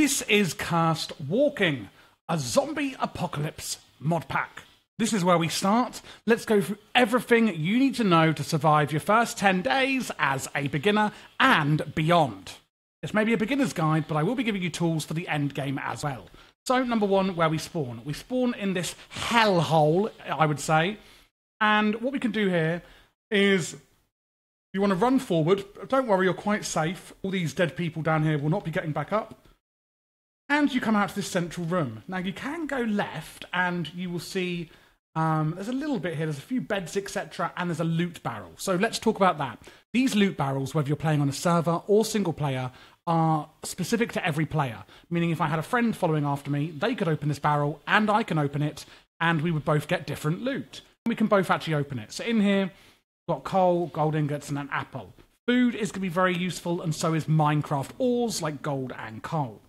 This is Cursed Walking, a zombie apocalypse mod pack. This is where we start. Let's go through everything you need to know to survive your first 10 days as a beginner and beyond. This may be a beginner's guide, but I will be giving you tools for the end game as well. So, number one, where we spawn. We spawn in this hellhole, I would say. And what we can do here is, you want to run forward. Don't worry, you're quite safe. All these dead people down here will not be getting back up. And you come out to this central room. Now, you can go left, and you will see there's a little bit here. There's a few beds, etc., and there's a loot barrel. So let's talk about that. These loot barrels, whether you're playing on a server or single player, are specific to every player. Meaning if I had a friend following after me, they could open this barrel, and I can open it, and we would both get different loot. We can both actually open it. So in here, we've got coal, gold ingots, and an apple. Food is going to be very useful, and so is Minecraft ores like gold and coal.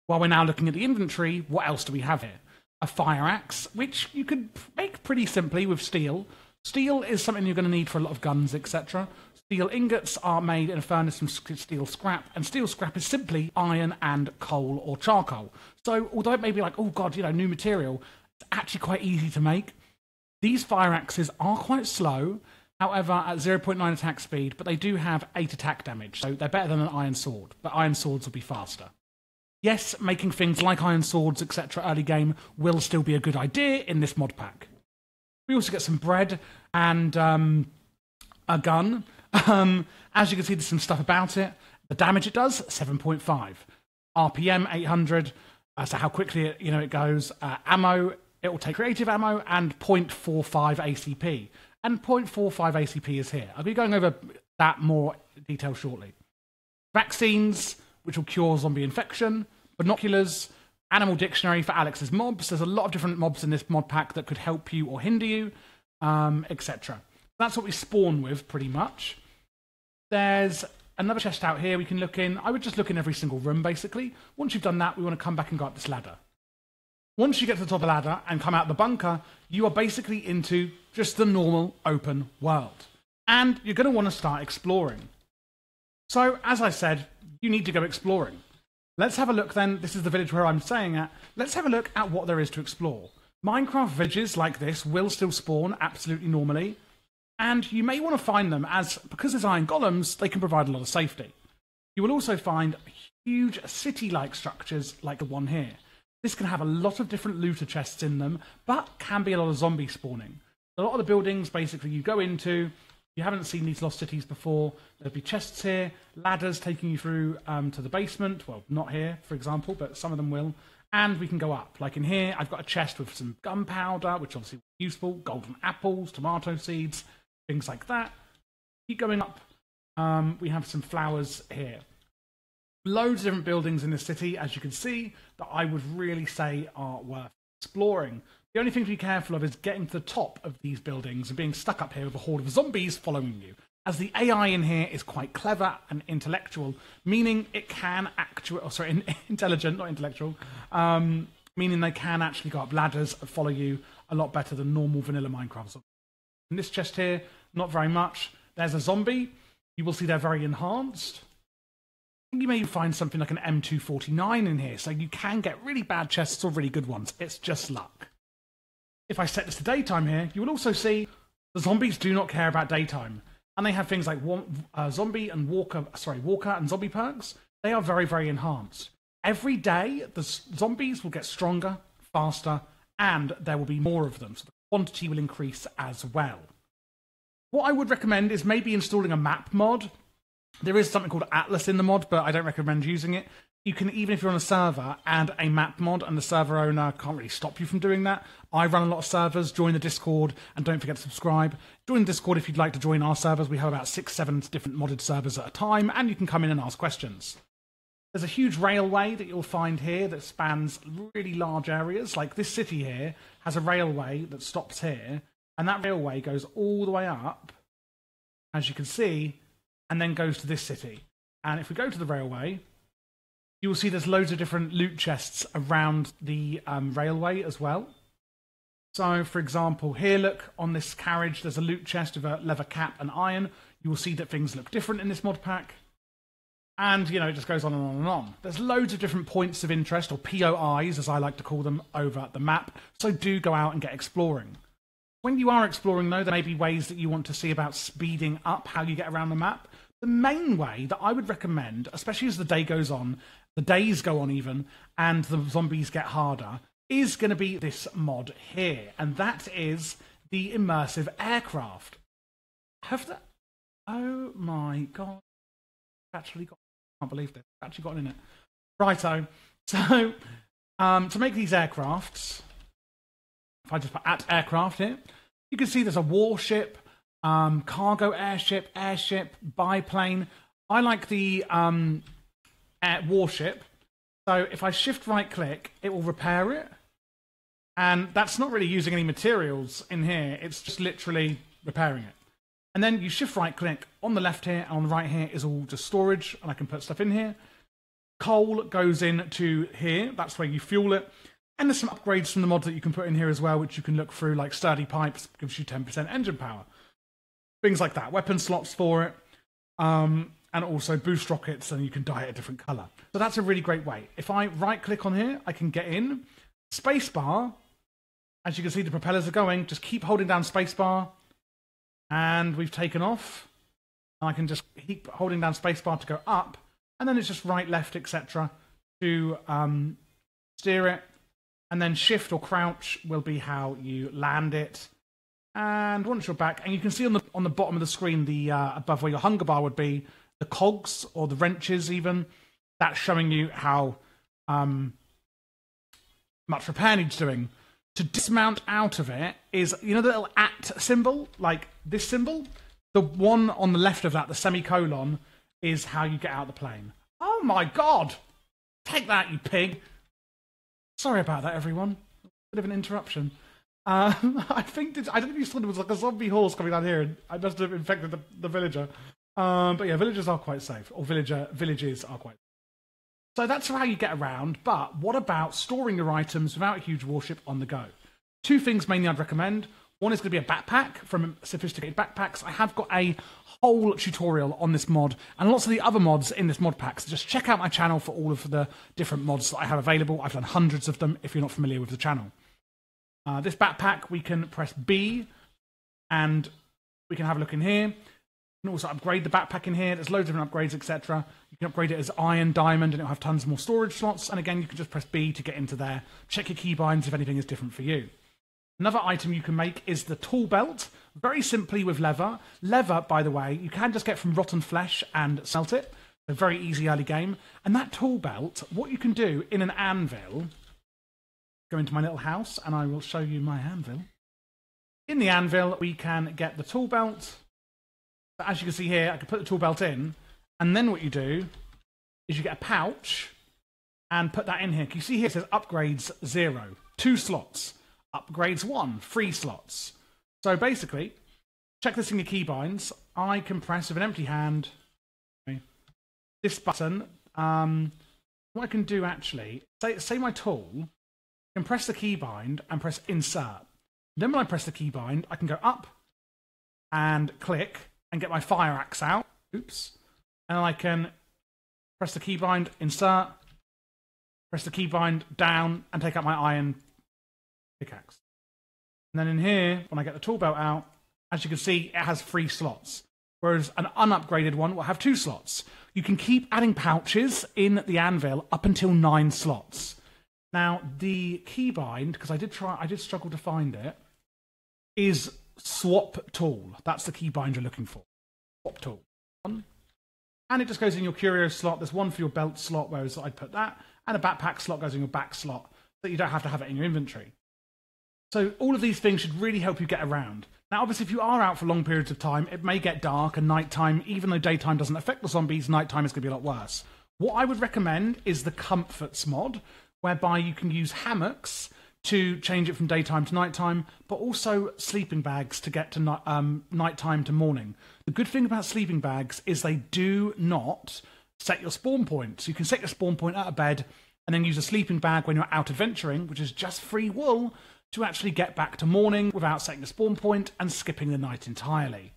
While we're now looking at the inventory, what else do we have here? A fire axe, which you could make pretty simply with steel. Steel is something you're going to need for a lot of guns, etc. Steel ingots are made in a furnace from steel scrap, and steel scrap is simply iron and coal or charcoal. So, although it may be like, oh god, new material, it's actually quite easy to make. These fire axes are quite slow, however, at 0.9 attack speed, but they do have 8 attack damage, so they're better than an iron sword, but iron swords will be faster. Yes, making things like iron swords, etc. early game will still be a good idea in this mod pack. We also get some bread and a gun. As you can see, there's some stuff about it. The damage it does, 7.5. RPM, 800. So how quickly it goes. Ammo, it will take creative ammo, and 0.45 ACP. And 0.45 ACP is here. I'll be going over that more detail shortly. Vaccines, which will cure zombie infection. Binoculars, animal dictionary for Alex's mobs. There's a lot of different mobs in this mod pack that could help you or hinder you, etc. That's what we spawn with, pretty much. There's another chest out here we can look in. I would just look in every single room, basically. Once you've done that, we want to come back and go up this ladder. Once you get to the top of the ladder and come out the bunker, you are basically into just the normal open world. And you're going to want to start exploring. So, as I said, you need to go exploring. Let's have a look then. This is the village where I'm staying at. Let's have a look at what there is to explore. Minecraft villages like this will still spawn absolutely normally. And you may want to find them as, because there's iron golems, they can provide a lot of safety. You will also find huge city-like structures like the one here. This can have a lot of different looter chests in them, but can be a lot of zombie spawning. A lot of the buildings, basically, you go into. You haven't seen these lost cities before. There'll be chests here, ladders taking you through to the basement. Well, not here, for example, but some of them will. And we can go up. Like in here, I've got a chest with some gunpowder, which obviously is useful, golden apples, tomato seeds, things like that. Keep going up. We have some flowers here. Loads of different buildings in the city, as you can see, that I would really say are worth exploring. The only thing to be careful of is getting to the top of these buildings and being stuck up here with a horde of zombies following you. As the AI in here is quite clever and intellectual, meaning it can intelligent, not intellectual, meaning they can actually go up ladders and follow you a lot better than normal vanilla Minecraft zombies. In this chest here, not very much. There's a zombie. You will see they're very enhanced. You may find something like an M249 in here, so you can get really bad chests or really good ones. It's just luck. If I set this to daytime here, you will also see the zombies do not care about daytime. And they have things like zombie and walker and zombie perks. They are very, very enhanced. Every day, the zombies will get stronger, faster, and there will be more of them. So the quantity will increase as well. What I would recommend is maybe installing a map mod. There is something called Atlas in the mod, but I don't recommend using it. You can, even if you're on a server, add a map mod, and the server owner can't really stop you from doing that. I run a lot of servers. Join the Discord, and don't forget to subscribe. Join the Discord if you'd like to join our servers. We have about 6-7 different modded servers at a time, and you can come in and ask questions. There's a huge railway that you'll find here that spans really large areas. Like this city here has a railway that stops here, and that railway goes all the way up, as you can see, and then goes to this city. And if we go to the railway, you will see there's loads of different loot chests around the railway as well. So, for example, here, look, on this carriage, there's a loot chest with a leather cap and iron. You will see that things look different in this mod pack. And, you know, it just goes on and on and on. There's loads of different points of interest, or POIs, as I like to call them, over the map. So do go out and get exploring. When you are exploring, though, there may be ways that you want to see about speeding up how you get around the map. The main way that I would recommend, especially as the day goes on, the days go on even, and the zombies get harder, is going to be this mod here. And that is the immersive aircraft. Oh my god. Actually got... I can't believe this. Actually got in it. Righto. So, to make these aircrafts, if I just put @aircraft here, you can see there's a warship, cargo airship, biplane. I like the warship. So if I shift right click, it will repair it. And that's not really using any materials in here. It's just literally repairing it. And then you shift right click on the left here, and on the right here is all just storage, and I can put stuff in here. Coal goes into here. That's where you fuel it. And there's some upgrades from the mod that you can put in here as well, which you can look through, like sturdy pipes, gives you 10% engine power. Things like that. Weapon slots for it. And also boost rockets, and you can dye it a different colour. So that's a really great way. If I right-click on here, I can get in. Spacebar, as you can see, the propellers are going. Just keep holding down spacebar, and we've taken off. And I can just keep holding down spacebar to go up, and then it's just right, left, etc. to steer it. And then shift or crouch will be how you land it. And once you're back, and you can see on the bottom of the screen, the above where your hunger bar would be, the cogs or the wrenches even. That's showing you how much repair needs doing. To dismount out of it is, you know, the little @ symbol, like this symbol? The one on the left of that, the semicolon, is how you get out of the plane. Oh my god! Take that, you pig! Sorry about that, everyone. Bit of an interruption. I don't know if you saw there was like a zombie horse coming down here, and I must have infected the villager. But yeah, villagers are quite safe, or villages are quite safe. So that's how you get around, but what about storing your items without a huge warship on the go? Two things mainly I'd recommend. One is going to be a backpack from Sophisticated Backpacks. I have got a whole tutorial on this mod and lots of the other mods in this mod pack. So just check out my channel for all of the different mods that I have available. I've done hundreds of them if you're not familiar with the channel. This backpack, we can press B and we can have a look in here. You can also upgrade the backpack in here. There's loads of different upgrades, etc. You can upgrade it as iron, diamond, and it'll have tons more storage slots. And again, you can just press B to get into there. Check your keybinds if anything is different for you. Another item you can make is the tool belt, very simply with leather. Leather, by the way, you can just get from rotten flesh and smelt it. A very easy early game. And that tool belt, what you can do in an anvil, go into my little house and I will show you my anvil. In the anvil, we can get the tool belt. But as you can see here, I can put the tool belt in, and then what you do is you get a pouch and put that in here. You see here it says upgrades 0, 2 slots. Upgrades 1, 3 slots. So basically, check this in your keybinds. I can press with an empty hand this button. What I can do actually, say my tool, I can press the keybind and press insert. Then when I press the keybind, I can go up and click and get my fire axe out. Oops. And I can press the keybind, insert, press the keybind down, and take out my iron pickaxe. And then in here, when I get the tool belt out, as you can see, it has 3 slots. Whereas an unupgraded one will have 2 slots. You can keep adding pouches in the anvil up until 9 slots. Now, the keybind, because I did struggle to find it, is swap tool. That's the keybind you're looking for. Swap tool. And it just goes in your curio slot. There's one for your belt slot, whereas I'd put that. And a backpack slot goes in your back slot, so you don't have to have it in your inventory. So all of these things should really help you get around. Now, obviously, if you are out for long periods of time, it may get dark and nighttime. Even though daytime doesn't affect the zombies, nighttime is going to be a lot worse. What I would recommend is the Comforts mod, whereby you can use hammocks to change it from daytime to nighttime, but also sleeping bags to get to nighttime to morning. The good thing about sleeping bags is they do not set your spawn point. So you can set your spawn point at a bed and then use a sleeping bag when you're out adventuring, which is just free wool, to actually get back to morning without setting a spawn point and skipping the night entirely.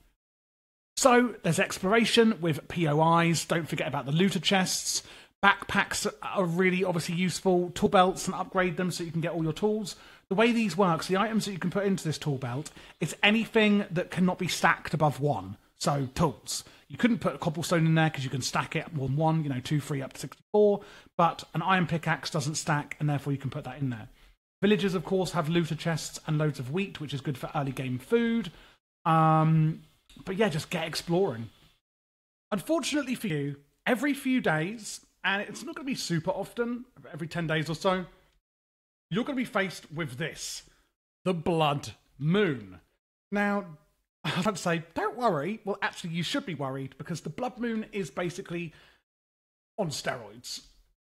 So there's exploration with POIs. Don't forget about the looter chests. Backpacks are really obviously useful. Tool belts, and upgrade them so you can get all your tools. The way these work, the items that you can put into this tool belt, is anything that cannot be stacked above 1. So tools. You couldn't put a cobblestone in there because you can stack it on 1, 2, 3, up to 64. But an iron pickaxe doesn't stack, and therefore you can put that in there. Villagers, of course, have looter chests and loads of wheat, which is good for early game food. But yeah, just get exploring. Unfortunately for you, every few days, and it's not going to be super often, every 10 days or so, you're going to be faced with this, the blood moon. Now, I would say, don't worry. Well, actually, you should be worried because the blood moon is basically on steroids.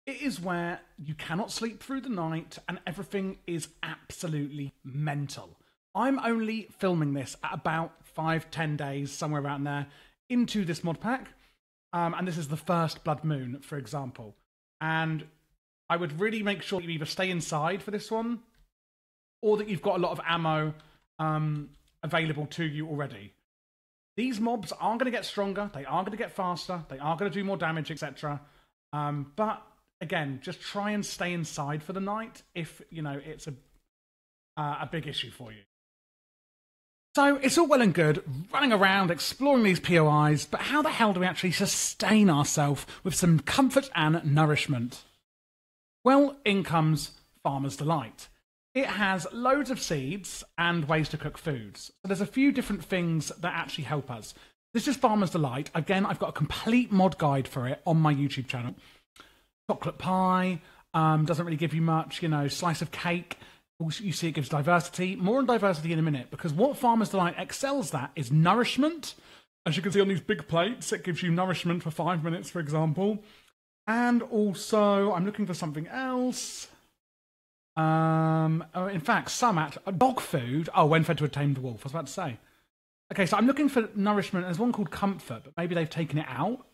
It is where you cannot sleep through the night and everything is absolutely mental. I'm only filming this at about 5-10 days, somewhere around there, into this mod pack. And this is the first blood moon, for example. And I would really make sure you either stay inside for this one or that you've got a lot of ammo available to you already. These mobs are going to get stronger, they are going to get faster, they are going to do more damage, etc. But again, just try and stay inside for the night if, it's a big issue for you. So it's all well and good running around exploring these POIs, but how the hell do we actually sustain ourselves with some comfort and nourishment? Well, in comes Farmer's Delight. It has loads of seeds and ways to cook foods. So there's a few different things that actually help us. This is Farmer's Delight. Again, I've got a complete mod guide for it on my YouTube channel. Chocolate pie, doesn't really give you much, slice of cake. You see it gives diversity. More on diversity in a minute, because what Farmer's Delight excels at is nourishment. As you can see on these big plates, it gives you nourishment for 5 minutes, for example. And also, I'm looking for something else. In fact, dog food. Oh, when fed to a tamed wolf, I was about to say. Okay, so I'm looking for nourishment. There's one called Comfort, but maybe they've taken it out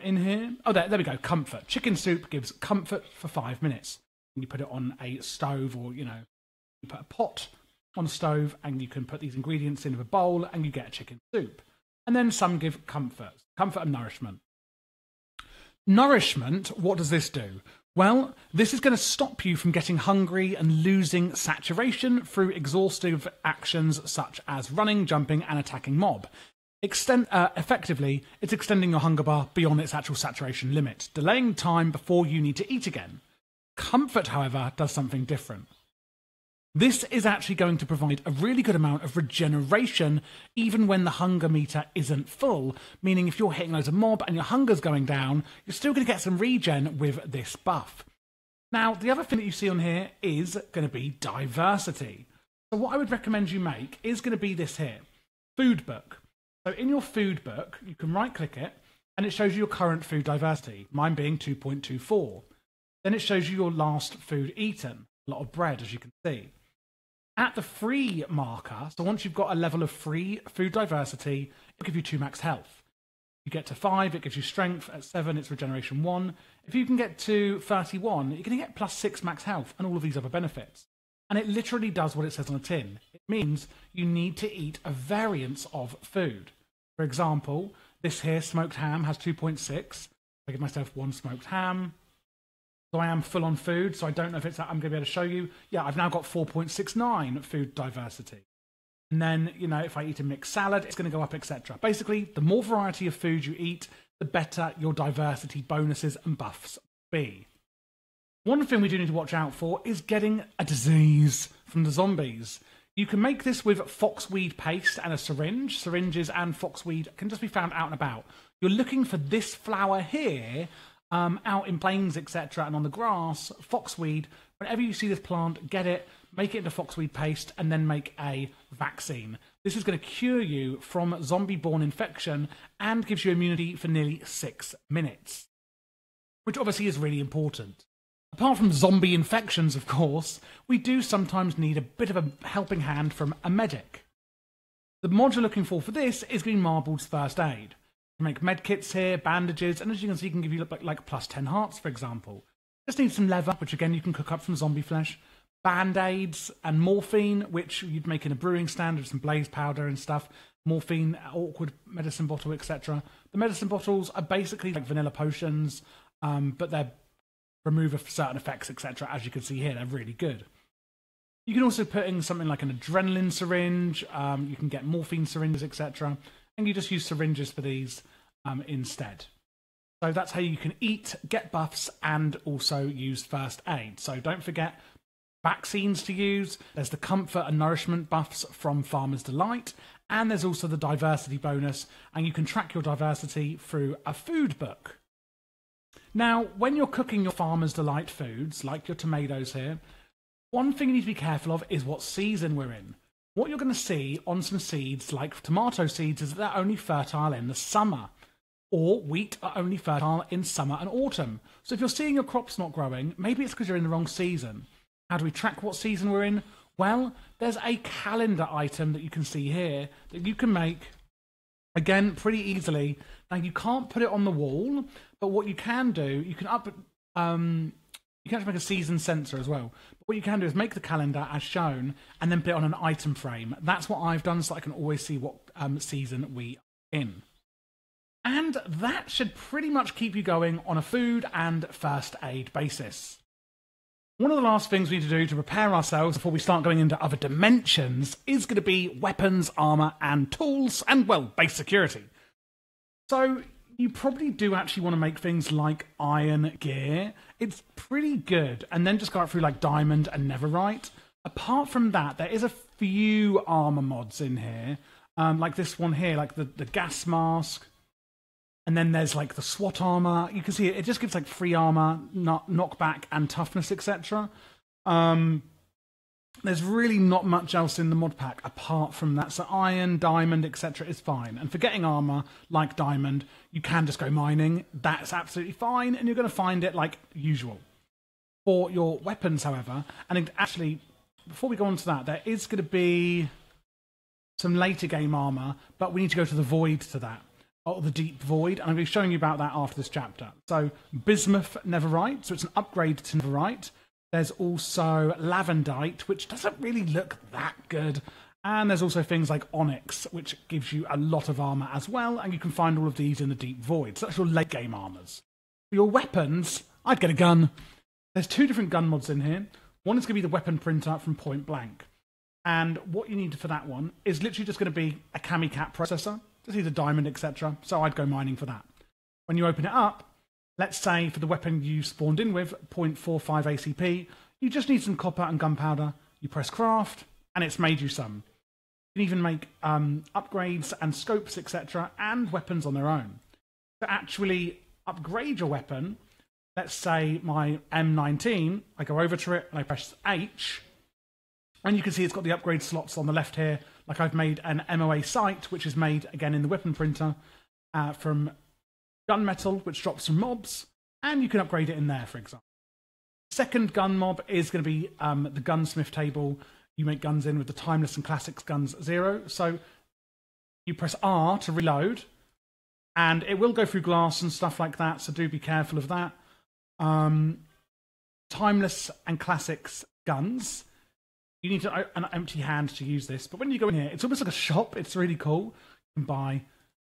in here. Oh, there we go, Comfort. Chicken soup gives comfort for 5 minutes. You put it on a stove or, you put a pot on a stove and you can put these ingredients into a bowl and you get a chicken soup. And then some give comfort and nourishment. Nourishment, what does this do? Well, this is going to stop you from getting hungry and losing saturation through exhaustive actions such as running, jumping, and attacking mob. Effectively, it's extending your hunger bar beyond its actual saturation limit, delaying time before you need to eat again. Comfort, however, does something different. This is actually going to provide a really good amount of regeneration even when the hunger meter isn't full, meaning if you're hitting loads of mob and your hunger's going down, you're still going to get some regen with this buff. Now, the other thing that you see on here is going to be diversity. So what I would recommend you make is going to be this here, food book. So in your food book, you can right-click it and it shows you your current food diversity, mine being 2.24. Then it shows you your last food eaten, a lot of bread, as you can see. At the free marker, so once you've got a level of free food diversity, it'll give you 2 max health. You get to 5, it gives you strength. At 7, it's regeneration 1. If you can get to 31, you're going to get plus 6 max health and all of these other benefits. And it literally does what it says on the tin. It means you need to eat a variance of food. For example, this here, smoked ham, has 2.6. I give myself 1 smoked ham. So I am full on food, so I don't know if it's that I'm going to be able to show you. Yeah, I've now got 4.69 food diversity. And then, if I eat a mixed salad, it's going to go up, etc. Basically, the more variety of food you eat, the better your diversity bonuses and buffs be. One thing we do need to watch out for is getting a disease from the zombies. You can make this with foxweed paste and a syringe. Syringes and foxweed can just be found out and about. You're looking for this flower here, out in plains, etc., and on the grass, foxweed. Whenever you see this plant, get it, make it into foxweed paste, and then make a vaccine. This is going to cure you from zombie-borne infection and gives you immunity for nearly 6 minutes, which obviously is really important. Apart from zombie infections, of course, we do sometimes need a bit of a helping hand from a medic. The mod you're looking for this is Green Marbled's First Aid. You make med kits here, bandages, and as you can see, can give you like plus 10 hearts, for example. Just need some leather, which again you can cook up from zombie flesh, band-aids and morphine, which you'd make in a brewing stand with some blaze powder and stuff, morphine, awkward medicine bottle, etc. The medicine bottles are basically like vanilla potions, but they're remove of certain effects, etc. As you can see here, they're really good. You can also put in something like an adrenaline syringe. You can get morphine syringes, etc. And you just use syringes for these instead. So that's how you can eat, get buffs, and also use first aid. So don't forget vaccines to use. There's the comfort and nourishment buffs from Farmer's Delight. And there's also the diversity bonus. And you can track your diversity through a food book. Now, when you're cooking your Farmer's Delight foods, like your tomatoes here, one thing you need to be careful of is what season we're in. What you're going to see on some seeds, like tomato seeds, is that they're only fertile in the summer. Or wheat are only fertile in summer and autumn. So if you're seeing your crops not growing, maybe it's because you're in the wrong season. How do we track what season we're in? Well, there's a calendar item that you can see here that you can make, again, pretty easily. Now, you can't put it on the wall, but what you can do, you can you can actually make a season sensor as well. But what you can do is make the calendar as shown and then put it on an item frame. That's what I've done so I can always see what season we are in. And that should pretty much keep you going on a food and first aid basis. One of the last things we need to do to prepare ourselves before we start going into other dimensions is going to be weapons, armor, and tools, and, well, base security. So you probably do actually want to make things like iron gear. It's pretty good. And then just go through like diamond and netherite. Apart from that, there is a few armor mods in here. Like this one here, like the gas mask. And then there's like the SWAT armor. You can see it just gives like free armor, knockback, and toughness, etc. There's really not much else in the mod pack apart from that. So iron, diamond, etc. is fine. And for getting armor like diamond, you can just go mining. That's absolutely fine, and you're going to find it like usual. For your weapons, however, and actually, before we go on to that, there is going to be some later game armor, but we need to go to the void to that. Or the deep void, and I'm going to be showing you about that after this chapter. So, bismuth netherite, so it's an upgrade to netherite. There's also lavendite, which doesn't really look that good. And there's also things like onyx, which gives you a lot of armor as well, and you can find all of these in the deep void. So that's your late game armors. For your weapons, I'd get a gun. There's two different gun mods in here. One is going to be the weapon printer from Point Blank. And what you need for that one is literally just going to be a Camicat processor. Just either diamond, etc. So I'd go mining for that. When you open it up, let's say for the weapon you spawned in with, 0.45 ACP, you just need some copper and gunpowder. You press craft, and it's made you some. You can even make upgrades and scopes, etc., and weapons on their own. To actually upgrade your weapon, let's say my M19, I go over to it and I press H, and you can see it's got the upgrade slots on the left here. Like I've made an MOA sight, which is made, again, in the weapon printer from gunmetal, which drops from mobs, and you can upgrade it in there, for example. Second gun mob is going to be the gunsmith table. You make guns in with the Timeless and Classics guns 0. So you press R to reload, and it will go through glass and stuff like that, so do be careful of that. Timeless and Classics guns. You need an empty hand to use this, but when you go in here, it's almost like a shop. It's really cool. You can buy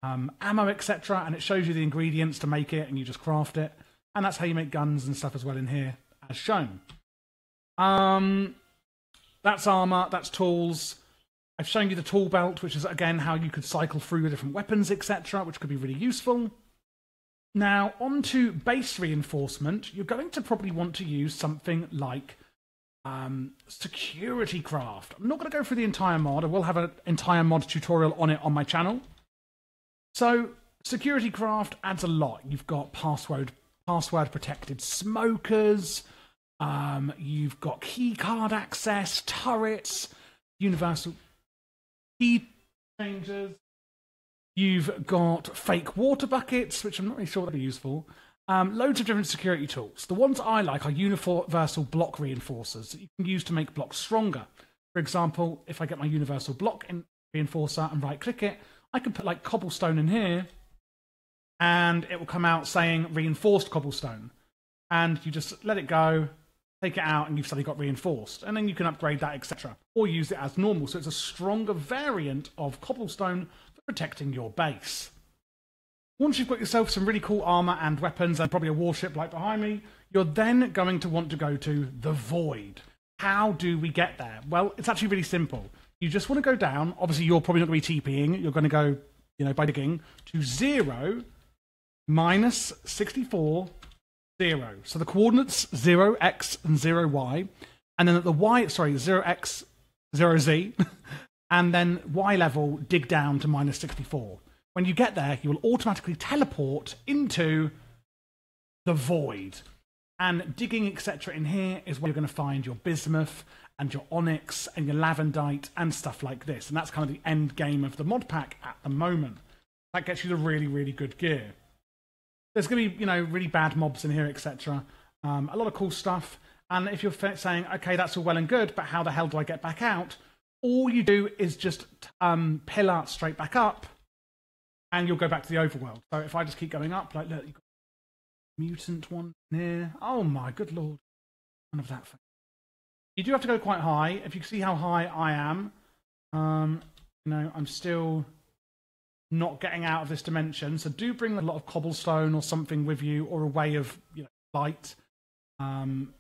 ammo, etc., and it shows you the ingredients to make it, and you just craft it. And that's how you make guns and stuff as well in here, as shown. That's armor, that's tools. I've shown you the tool belt, which is, again, how you could cycle through the different weapons, etc., which could be really useful. Now, on to base reinforcement. You're going to probably want to use something like security craft. I'm not going to go through the entire mod. I will have an entire mod tutorial on it on my channel. So, security craft adds a lot. You've got password protected smokers. You've got keycard access, turrets, universal key changers. You've got fake water buckets, which I'm not really sure would be useful. Loads of different security tools. The ones I like are universal block reinforcers that you can use to make blocks stronger. For example, if I get my universal block reinforcer and right-click it, I can put like cobblestone in here, and it will come out saying reinforced cobblestone. And you just let it go, take it out, and you've suddenly got reinforced. And then you can upgrade that, etc. Or use it as normal. So it's a stronger variant of cobblestone protecting your base. Once you've got yourself some really cool armor and weapons and probably a warship like behind me, you're then going to want to go to the Void. How do we get there? Well, it's actually really simple. You just want to go down. Obviously, you're probably not going to be TPing. You're going to go, by digging to 0, -64, 0. So the coordinates 0x and 0y, and then at the y, 0x, 0z, and then y level, dig down to -64. When you get there, you will automatically teleport into the Void. And digging, etc. in here is where you're going to find your bismuth and your onyx and your lavendite and stuff like this. And that's kind of the end game of the mod pack at the moment. That gets you the really, really good gear. There's going to be, really bad mobs in here, etc. A lot of cool stuff. And if you're saying, okay, that's all well and good, but how the hell do I get back out? All you do is just pillar straight back up, and you'll go back to the overworld. So if I just keep going up, like, look, you've got a mutant one here. Oh my good lord. None of that. You do have to go quite high. If you can see how high I am, I'm still not getting out of this dimension. So do bring a lot of cobblestone or something with you, or a way of light. I'm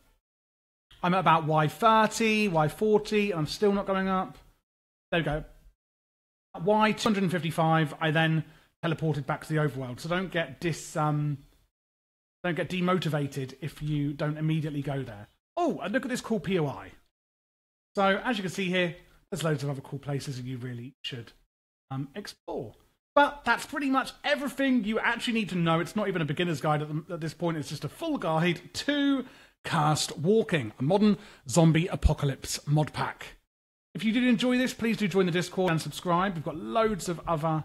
at about Y30, Y40, and I'm still not going up. There we go. At Y255, I then teleported back to the overworld. So don't get demotivated if you don't immediately go there. Oh, and look at this cool POI. So as you can see here, there's loads of other cool places that you really should explore. But that's pretty much everything you actually need to know. It's not even a beginner's guide at this point. It's just a full guide to Cursed Walking, a modern zombie apocalypse mod pack. If you did enjoy this, please do join the Discord and subscribe. We've got loads of other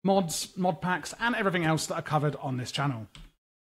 mods, mod packs, and everything else that are covered on this channel.